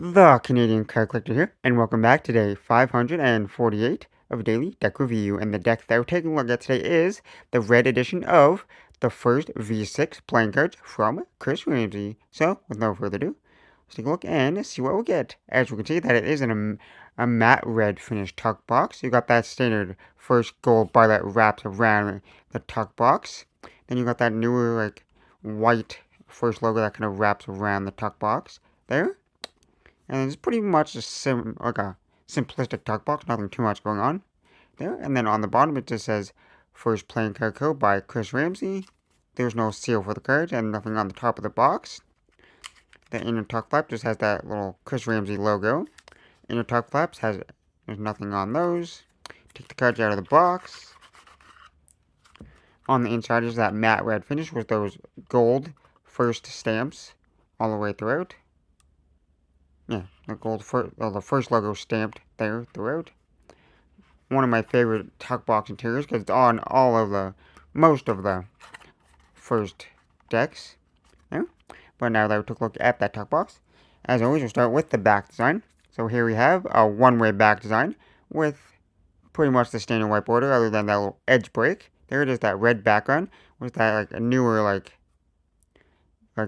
The Canadian Card Collector here, and welcome back to day 548 of Daily Deck Review. And the deck that we're taking a look at today is the red edition of the first V6 playing cards from Chris Ramsay. So, with no further ado, let's take a look and see what we get. As we can see, that it is in a matte red finished tuck box. You got that standard first gold bar that wraps around the tuck box. Then you got that newer, white first logo that kind of wraps around the tuck box there. And it's pretty much a simplistic tuck box, nothing too much going on there. And then on the bottom it just says first playing card code by Chris Ramsay. There's no seal for the cards and nothing on the top of the box. The inner tuck flap just has that little Chris Ramsay logo. Inner tuck flaps there's nothing on those. Take the cards out of the box. On the inside is that matte red finish with those gold first stamps all the way throughout. Yeah, the first logo stamped there throughout. One of my favorite tuck box interiors because it's on most of the first decks. Yeah. But now that we took a look at that tuck box, as always, we'll start with the back design. So here we have a one-way back design with pretty much the standard white border, other than that little edge break. There it is, that red background with that a newer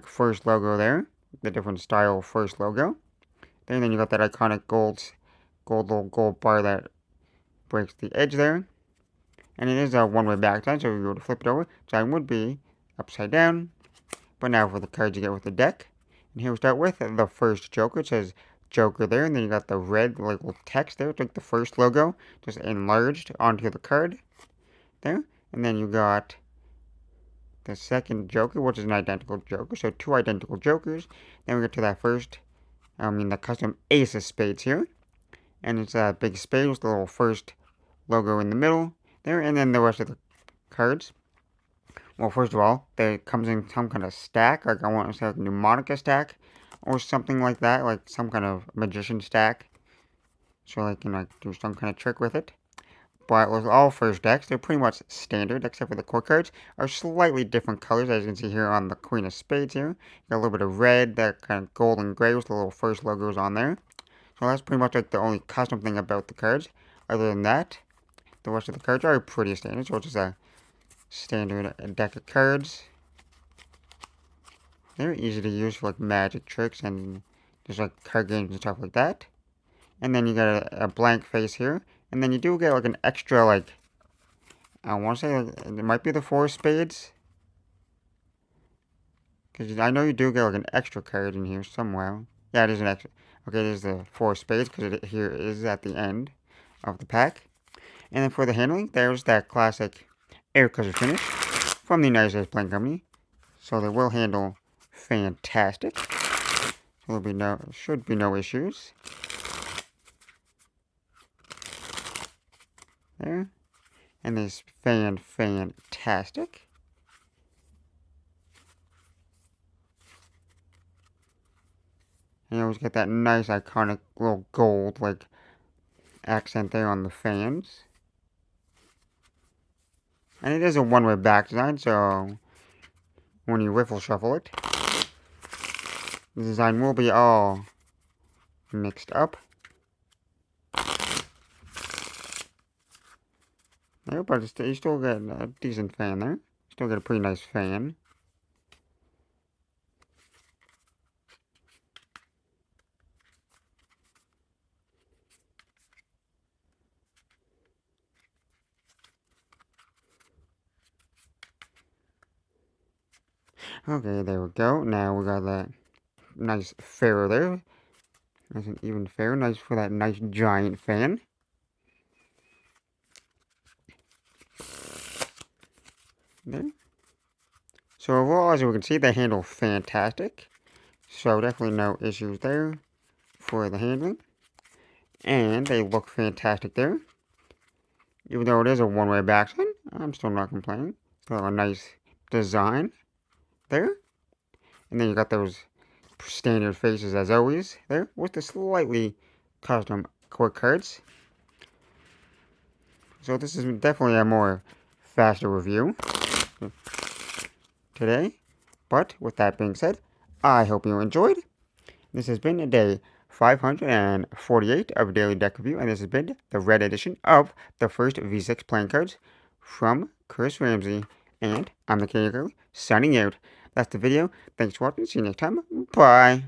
first logo there, the different style first logo. And then you got that iconic little gold bar that breaks the edge there. And it is a one-way back design, so if you were to flip it over, design would be upside down. But now for the cards you get with the deck. And here we start with the first Joker. It says Joker there, and then you got the red little text there. It's like the first logo, just enlarged onto the card there. And then you got the second Joker, which is an identical Joker. So two identical Jokers. Then we get to that the custom Ace of Spades here. And it's a big spade with the little first logo in the middle there. And then the rest of the cards. Well, first of all, it comes in some kind of stack. Like, I want to say, like a mnemonica stack. Or something like that. Like, some kind of magician stack. So they can, do some kind of trick with it. But with all first decks, they're pretty much standard, except for the core cards are slightly different colors, as you can see here on the Queen of Spades here. You got a little bit of red, that kind of gold and gray with the little first logos on there. So that's pretty much like the only custom thing about the cards. Other than that, the rest of the cards are pretty standard, so it's just a standard deck of cards. They're easy to use for magic tricks and just card games and stuff like that. And then you got a blank face here. And then you do get an extra, I want to say it might be the four spades. Because I know you do get an extra card in here somewhere. Yeah, it is an extra. Okay, it is the four spades because it here is at the end of the pack. And then for the handling, there's that classic air cutter finish from the United States Playing Company. So they will handle fantastic. So should be no issues. There. And this fantastic. And you always get that nice iconic little gold accent there on the fans. And it is a one-way back design, so when you riffle shuffle it, the design will be all mixed up. There, but you still get a decent fan there. Still get a pretty nice fan. Okay, there we go. Now we got that nice ferrule there. Nice and even ferrule. Nice for that nice giant fan. There. So overall, as we can see, they handle fantastic. So definitely no issues there for the handling. And they look fantastic there. Even though it is a one-way backspin, I'm still not complaining. Still a nice design there. And then you got those standard faces as always there with the slightly custom core cards. So this is definitely a more faster review today. But with that being said, I hope you enjoyed. This has been day 548 of Daily Deck Review, and this has been the red edition of the first V6 playing cards from Chris Ramsay, and I'm the King, signing out. That's the video. Thanks for watching. See you next time. Bye.